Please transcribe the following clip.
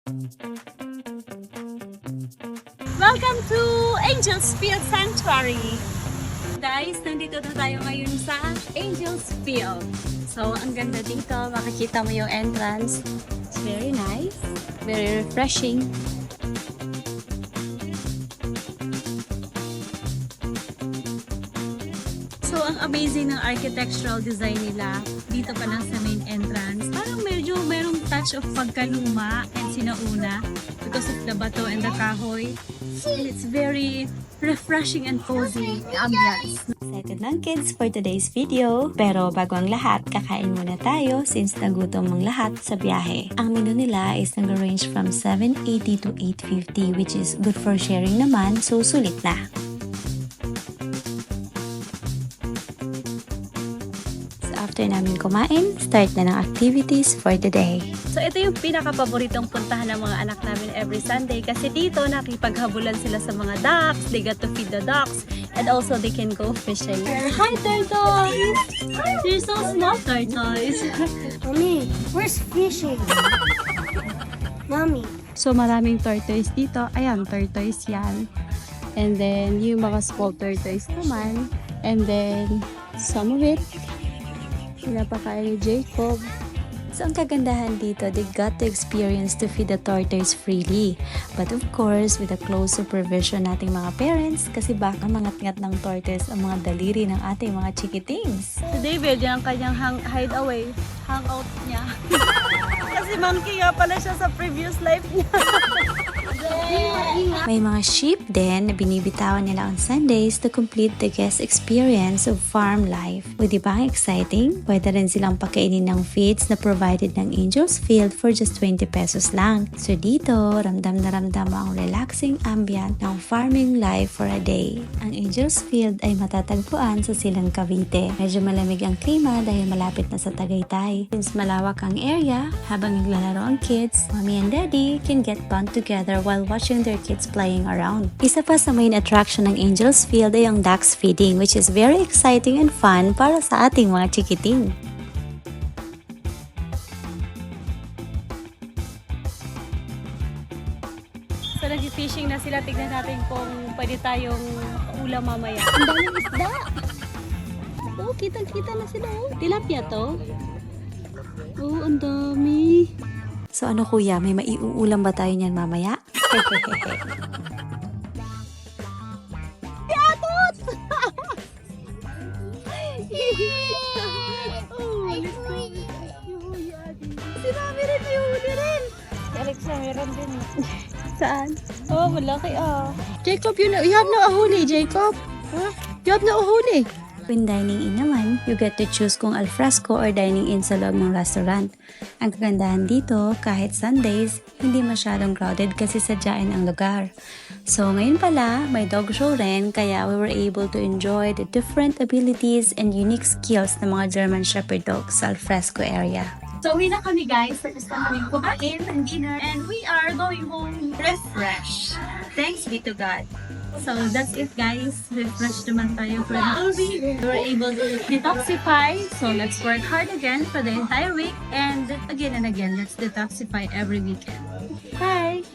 Welcome to Angelfields Sanctuary! Guys, nandito na tayo ngayon sa Angelfields. So, ang ganda dito. Makikita mo yung entrance. It's very nice. Very refreshing. So, ang amazing ng architectural design nila dito pa lang sa main entrance. Parang medyo merong touch of pagkaluma and sinauna because of the bato and the kahoy. And it's very refreshing and cozy ambiance. Excited ng kids for today's video. Pero bago ang lahat, kakain muna tayo since nagutom ang lahat sa biyahe. Ang menu nila is nag-range from 780 to 850 which is good for sharing naman, so sulit na. After namin kumain, start na ng activities for the day. So ito yung pinaka-paboritong puntahan ng mga anak namin every Sunday kasi dito nakipaghabulan sila sa mga ducks, they got to feed the ducks, and also they can go fishing. Hi turtles! They're so small turtles. Mommy, where's fishing? Mommy. So maraming tortoise dito. Ayan, tortoise yan. And then yung mga small tortoise naman. And then some of it pinapakain ni Jacob. So ang kagandahan dito, they got the experience to feed the tortoise freely. But of course, with the close supervision nating mga parents kasi baka mangat-ngat ng tortoise ang mga daliri ng ating mga chikitings. Si David, yan ang kanyang hideaway, hangout niya. Kasi monkey nga pala siya sa previous life niya. May mga sheep din na binibitawan nila on Sundays to complete the guest experience of farm life. O di ba ang exciting? Pwede rin silang pakainin ng feeds na provided ng Angelfields for just 20 pesos lang. So dito, ramdam na ramdam mo ang relaxing ambient ng farming life for a day. Ang Angelfields ay matatagpuan sa Silang Cavite. Medyo malamig ang klima dahil malapit na sa Tagaytay. Since malawak ang area, habang naglalaro ang kids, mommy and daddy can get bond together while watching their kids playing around. Isa pa sa main attraction ng Angelfields ay ang ducks feeding which is very exciting and fun para sa ating mga chikiting. So nag-fishing na sila. Tignan natin kung pwede tayong ulam mamaya. Ang daming isda! Oh, kitang-kita na sila. Oh. Tilapia to. Oh, ang dami. So ano kuya, may maiuulam ba tayo niyan mamaya? Si Mami rin, may huli rin. Si Alexa, meron din. Saan? Oh, malaki ah. Jacob, you have no ahuli, Jacob. Huh? You have no ahuli. When dining in naman, you get to choose kung alfresco or dining in sa loob ng restaurant. Ang kagandahan dito, kahit Sundays, hindi masyadong crowded kasi sadyain ang lugar. So ngayon pala, may dog show rin kaya we were able to enjoy the different abilities and unique skills ng mga German Shepherd dogs sa alfresco area. So, uwi na kami guys. Tapos na kami kumain ng dinner. And we are going home refreshed. Thanks be to God. So, that's it guys. Refreshed naman tayo for the whole week. We were able to detoxify. So, let's work hard again for the entire week. And again, let's detoxify every weekend. Bye!